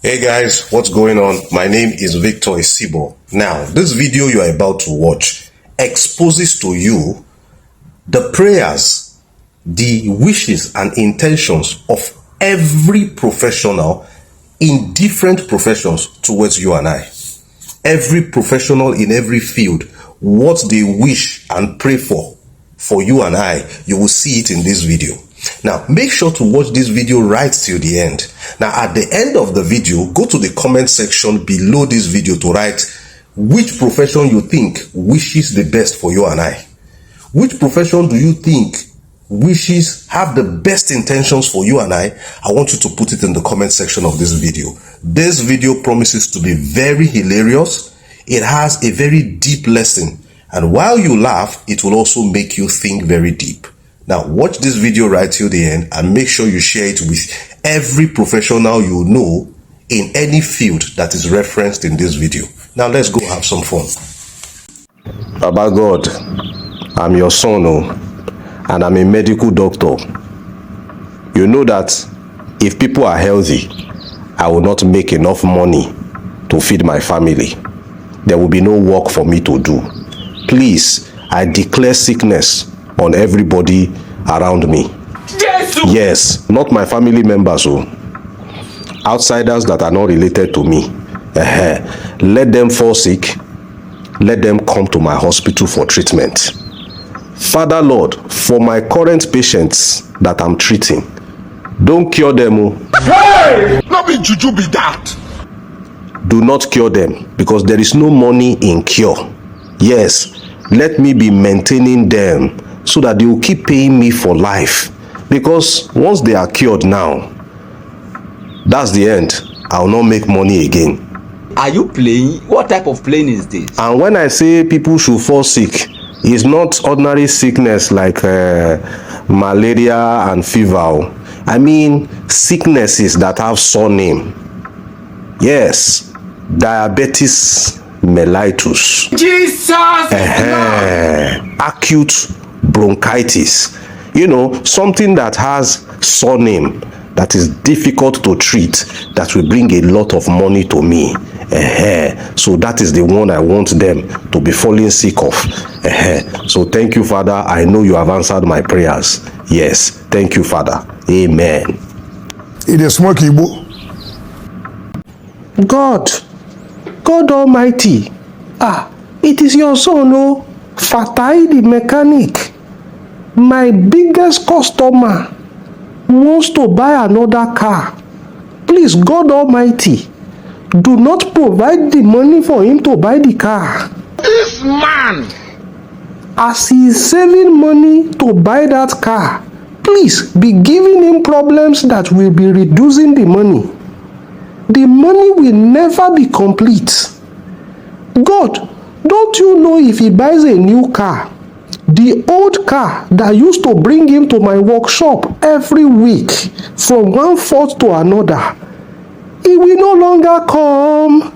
Hey guys, what's going on? My name is Victor Isibor. Now, this video you are about to watch exposes to you the prayers, the wishes and intentions of every professional in different professions towards you and I. Every professional in every field, what they wish and pray for you and I, you will see it in this video. Now, make sure to watch this video right till the end. Now, at the end of the video, go to the comment section below this video to write which profession you think wishes the best for you and I. Which profession do you think wishes have the best intentions for you and I want you to put it in the comment section of this video. This video promises to be very hilarious. It has a very deep lesson. And while you laugh, it will also make you think very deep. Now, watch this video right till the end and make sure you share it with every professional you know in any field that is referenced in this video. Now, let's go have some fun. Baba God, I'm your son, and I'm a medical doctor. You know that if people are healthy, I will not make enough money to feed my family. There will be no work for me to do. Please, I declare sickness on everybody around me. Yes, not my family members, outsiders that are not related to me. Let them fall sick. Let them come to my hospital for treatment. Father Lord, for my current patients that I'm treating, don't cure them. Hey! Not be juju be that. Do not cure them because there is no money in cure. Yes, let me be maintaining them so that they will keep paying me for life. Because once they are cured now, that's the end. I will not make money again. Are you playing? What type of playing is this? And when I say people should fall sick, it's not ordinary sickness like malaria and fever. I mean sicknesses that have surname. Yes, diabetes mellitus. Jesus! Acute bronchitis. You know, something that has surname that is difficult to treat, that will bring a lot of money to me. So that is the one I want them to be falling sick of. So thank you, Father. I know you have answered my prayers. Yes, thank you, Father. Amen. It is smoky. God Almighty, it is your son, Fatai the mechanic. My biggest customer wants to buy another car. Please, God Almighty, do not provide the money for him to buy the car. This man! As he is saving money to buy that car, please be giving him problems that will be reducing the money. The money will never be complete. God, don't you know if he buys a new car, the old car that used to bring him to my workshop every week from one fault to another, he will no longer come.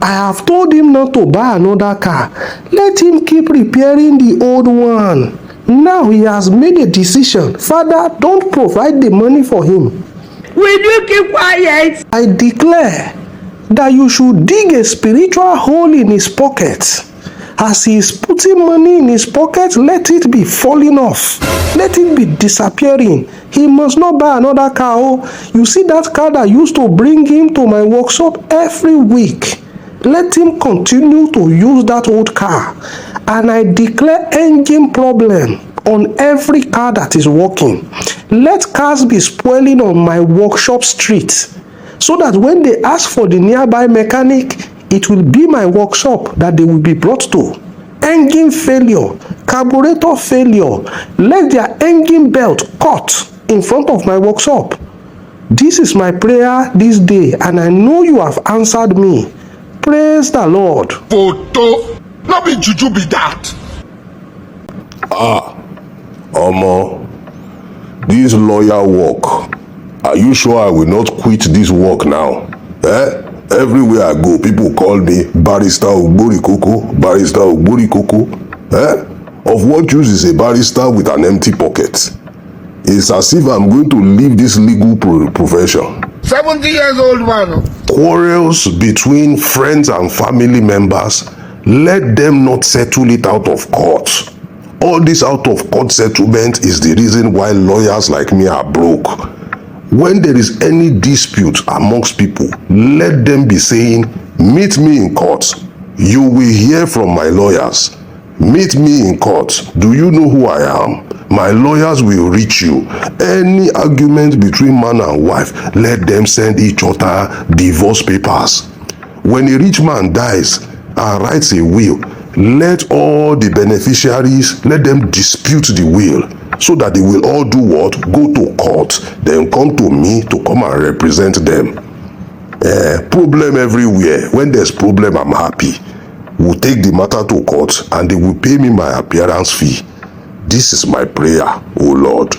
I have told him not to buy another car. Let him keep repairing the old one. Now he has made a decision. Father, don't provide the money for him. Will you keep quiet? I declare that you should dig a spiritual hole in his pocket. As he is putting money in his pocket, let it be falling off. Let it be disappearing. He must not buy another car. You see that car that used to bring him to my workshop every week? Let him continue to use that old car. And I declare engine problem on every car that is working. Let cars be spoiling on my workshop street, so that when they ask for the nearby mechanic, it will be my workshop that they will be brought to. Engine failure, carburetor failure, let their engine belt cut in front of my workshop. This is my prayer this day, and I know you have answered me. Praise the Lord. Photo, not be juju be that. Omo, this lawyer work, are you sure I will not quit this work now? Everywhere I go, people call me Barrister Ogbori Koko, Barrister Ogbori Koko. Of what use is a barrister with an empty pocket? It's as if I'm going to leave this legal profession. 70 years old man. Quarrels between friends and family members, let them not settle it out of court. All this out of court settlement is the reason why lawyers like me are broke. When there is any dispute amongst people, let them be saying, meet me in court. You will hear from my lawyers. Meet me in court. Do you know who I am? My lawyers will reach you. Any argument between man and wife, let them send each other divorce papers. When a rich man dies and writes a will, let all the beneficiaries, let them dispute the will, so that they will all do what? Go to court, then come to me to come and represent them. Problem everywhere. When there's problem, I'm happy. We'll take the matter to court and they will pay me my appearance fee. This is my prayer, oh Lord.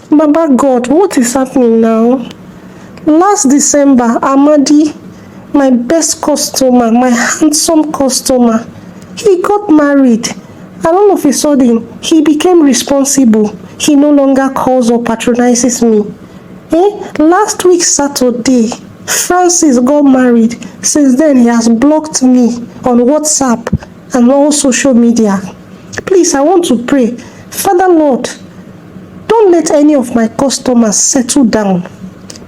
Baba God, what is happening now? Last December, Amadi, my best customer, my handsome customer, he got married. And all of a sudden, he became responsible. He no longer calls or patronizes me. Last week, Saturday, Francis got married. Since then, he has blocked me on WhatsApp and all social media. Please, I want to pray. Father Lord, don't let any of my customers settle down.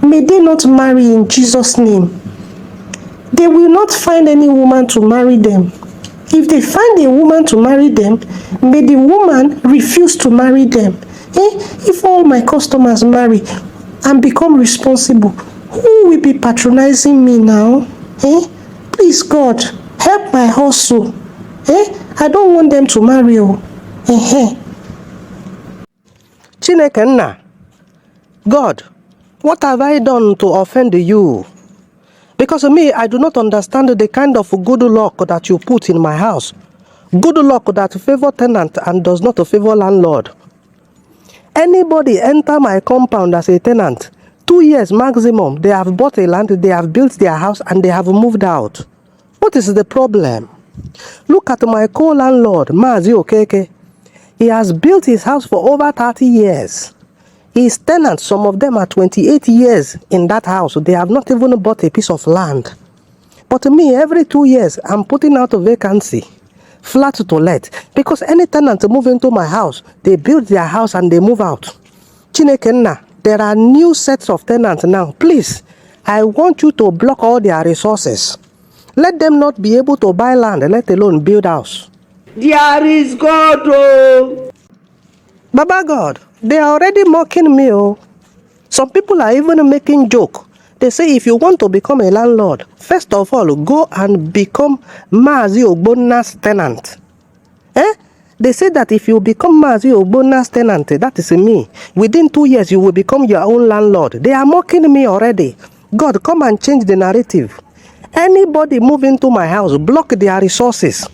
May they not marry in Jesus' name. They will not find any woman to marry them. If they find a woman to marry them, may the woman refuse to marry them. If all my customers marry and become responsible, who will be patronizing me now? Please, God, help my hustle. I don't want them to marry. Chineke nna, God, what have I done to offend you? Because me, I do not understand the kind of good luck that you put in my house. Good luck that favor tenant and does not favor landlord. Anybody enter my compound as a tenant, 2 years maximum, they have bought a land, they have built their house and they have moved out. What is the problem? Look at my co-landlord, Mazi Okeke. He has built his house for over 30 years. His tenants, some of them are 28 years in that house. They have not even bought a piece of land. But me, every 2 years, I'm putting out a vacancy, flat to let. Because any tenant move into my house, they build their house and they move out. Chineke nna, there are new sets of tenants now. Please, I want you to block all their resources. Let them not be able to buy land, let alone build house. There is God, oh. Baba God, they are already mocking me, oh. Some people are even making joke. They say if you want to become a landlord, first of all, go and become Mazi Ogbona's tenant. They say that if you become Mazi Ogbona's tenant, that is me, within 2 years you will become your own landlord. They are mocking me already. God, come and change the narrative. Anybody move into my house, block their resources.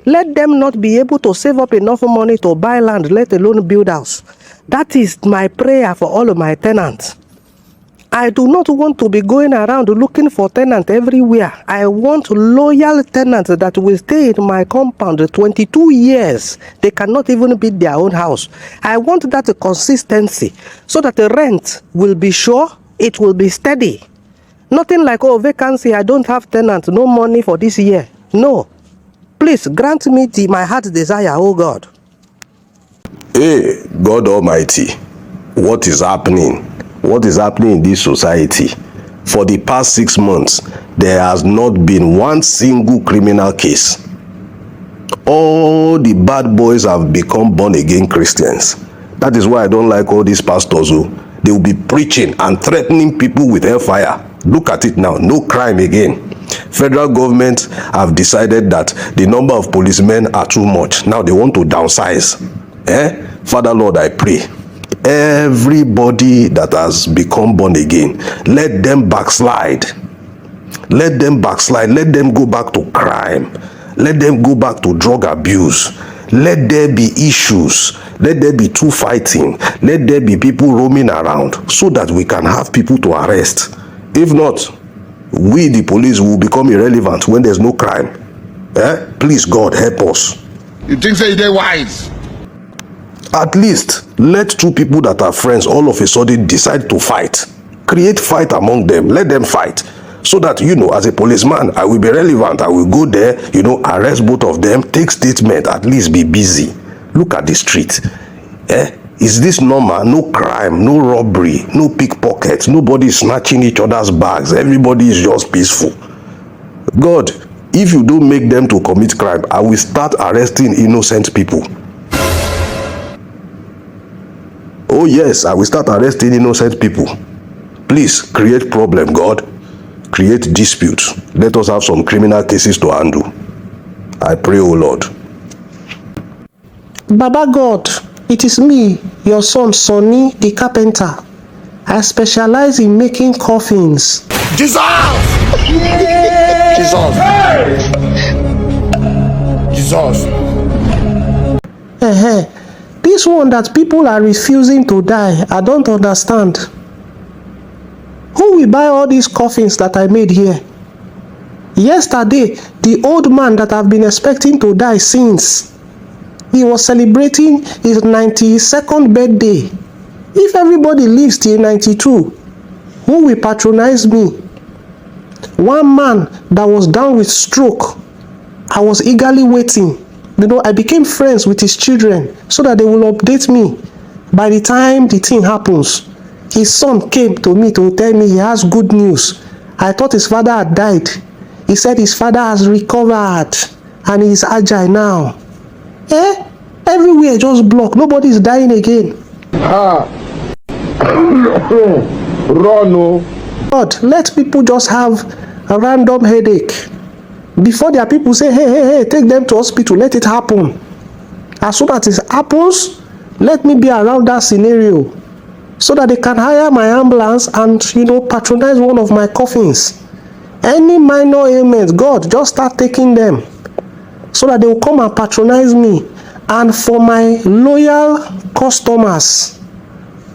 Let them not be able to save up enough money to buy land, let alone build house. That is my prayer for all of my tenants. I do not want to be going around looking for tenants everywhere. I want loyal tenants that will stay in my compound 22 years. They cannot even build their own house. I want that consistency so that the rent will be sure, it will be steady. Nothing like, oh, vacancy, I don't have tenants, no money for this year. No. Please grant me my heart's desire, oh God. Hey, God Almighty, what is happening? What is happening in this society? For the past 6 months, there has not been one single criminal case. All the bad boys have become born-again Christians. That is why I don't like all these pastors who they will be preaching and threatening people with hellfire. Look at it now, no crime again. Federal government have decided that the number of policemen are too much. Now they want to downsize. Father Lord, I pray. Everybody that has become born again, let them backslide. Let them backslide. Let them go back to crime. Let them go back to drug abuse. Let there be issues. Let there be two fighting. Let there be people roaming around so that we can have people to arrest. If not, we the police will become irrelevant when there's no crime. Please God help us. You think say they wise? At least let two people that are friends all of a sudden decide to fight. Create fight among them. Let them fight. So that, as a policeman, I will be relevant. I will go there, arrest both of them, take statement, at least be busy. Look at the street. Is this normal? No crime, no robbery, no pickpockets, nobody is snatching each other's bags. Everybody is just peaceful. God, if you don't make them to commit crime, I will start arresting innocent people. Oh yes, I will start arresting innocent people. Please create problem, God. Create disputes. Let us have some criminal cases to handle. I pray, O Lord. Baba God, it is me, your son Sonny the carpenter. I specialize in making coffins. Jesus! Jesus! Jesus! This one that people are refusing to die, I don't understand. Who will buy all these coffins that I made here? Yesterday, the old man that I've been expecting to die since, he was celebrating his 92nd birthday. If everybody lives till 92, who will patronize me? One man that was down with stroke, I was eagerly waiting. I became friends with his children so that they will update me by the time the thing happens. His son came to me to tell me he has good news. I thought his father had died. He said his father has recovered and he is agile now. Everywhere just blocked. Nobody is dying again. Run, no. God, let people just have a random headache. Before their people say, hey, take them to hospital, let it happen. As soon as it happens, let me be around that scenario so that they can hire my ambulance and, patronize one of my coffins. Any minor ailments, God, just start taking them so that they will come and patronize me. And for my loyal customers,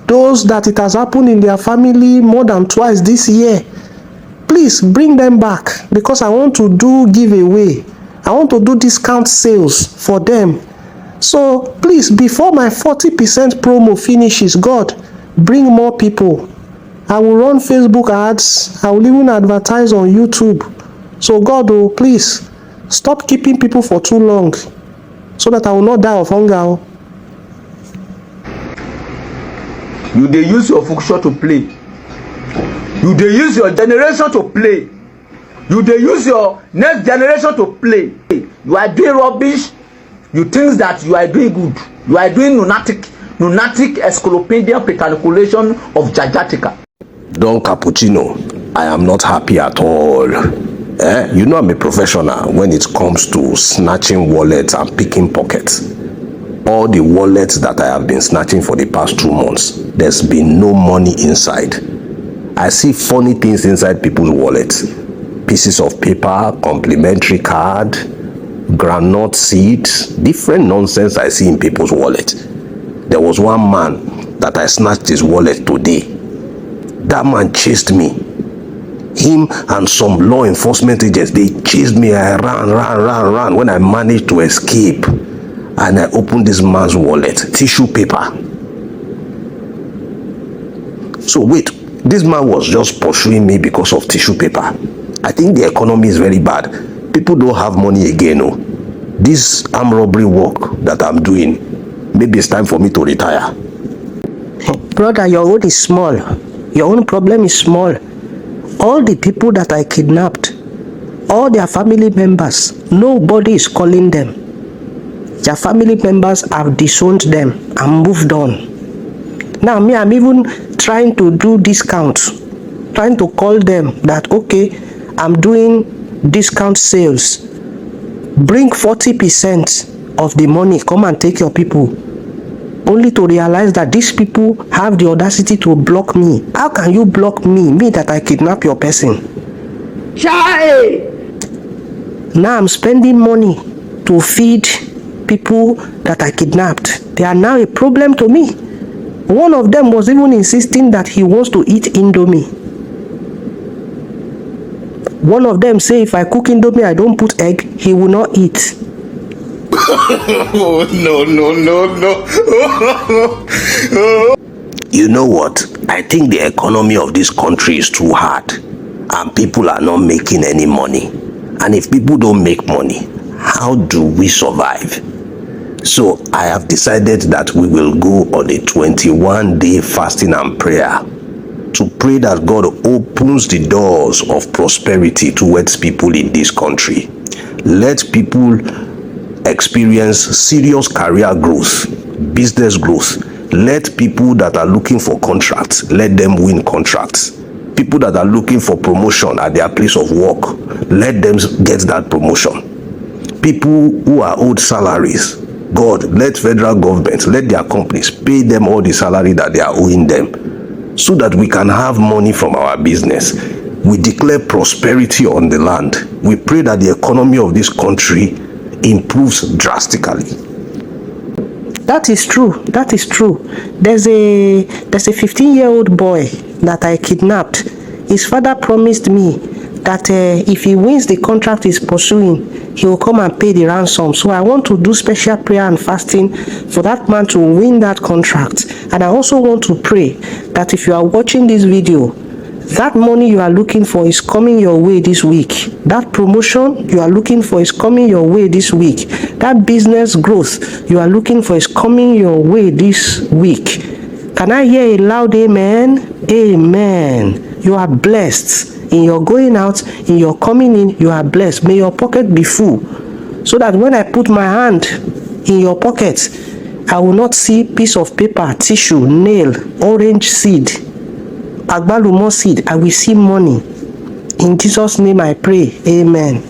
those that it has happened in their family more than twice this year, please bring them back because I want to do giveaway. I want to do discount sales for them. So please, before my 40% promo finishes, God, bring more people. I will run Facebook ads. I will even advertise on YouTube. So God, please stop keeping people for too long so that I will not die of hunger. You dey use your function to play. You dey use your generation to play. You dey use your next generation to play. You are doing rubbish. You think that you are doing good. You are doing lunatic encyclopedia pre-calculation of Jajatica. Don Cappuccino, I am not happy at all. I'm a professional when it comes to snatching wallets and picking pockets. All the wallets that I have been snatching for the past 2 months, there's been no money inside. I see funny things inside people's wallets. Pieces of paper, complimentary card, groundnut seeds, different nonsense I see in people's wallet. There was one man that I snatched his wallet today. That man chased me. Him and some law enforcement agents, they chased me. I ran. When I managed to escape, and I opened this man's wallet, tissue paper. So wait, this man was just pursuing me because of tissue paper. I think the economy is very bad. People don't have money again. This armed robbery work that I'm doing, maybe it's time for me to retire. Brother, your own is small. Your own problem is small. All the people that I kidnapped, all their family members, nobody is calling them. Their family members have disowned them and moved on. Now me, I'm even trying to do discounts, trying to call them that, okay, I'm doing discount sales. Bring 40% of the money, come and take your people. Only to realize that these people have the audacity to block me. How can you block me that I kidnap your person? Chai! Now I'm spending money to feed people that I kidnapped. They are now a problem to me. One of them was even insisting that he wants to eat Indomie. One of them say if I cook Indomie, I don't put egg, he will not eat. No. You know what? I think the economy of this country is too hard and people are not making any money. And if people don't make money, how do we survive? So I have decided that we will go on a 21-day fasting and prayer to pray that God opens the doors of prosperity towards people in this country. Let people experience serious career growth, business growth. Let people that are looking for contracts, let them win contracts. People that are looking for promotion at their place of work, let them get that promotion. People who are owed salaries, God, let federal government, let their companies pay them all the salary that they are owing them, so that we can have money from our business. We declare prosperity on the land. We pray that the economy of this country improves drastically. That is true. That is true. There's a 15-year-old boy that I kidnapped. His father promised me that if he wins the contract he's pursuing, he will come and pay the ransom. So I want to do special prayer and fasting for that man to win that contract. And I also want to pray that if you are watching this video, that money you are looking for is coming your way this week. That promotion you are looking for is coming your way this week. That business growth you are looking for is coming your way this week. Can I hear a loud amen? Amen. You are blessed. In your going out, in your coming in, you are blessed. May your pocket be full, so that when I put my hand in your pocket, I will not see piece of paper, tissue, nail, orange seed, agbalumo seed. I will see money. In Jesus' name I pray. Amen.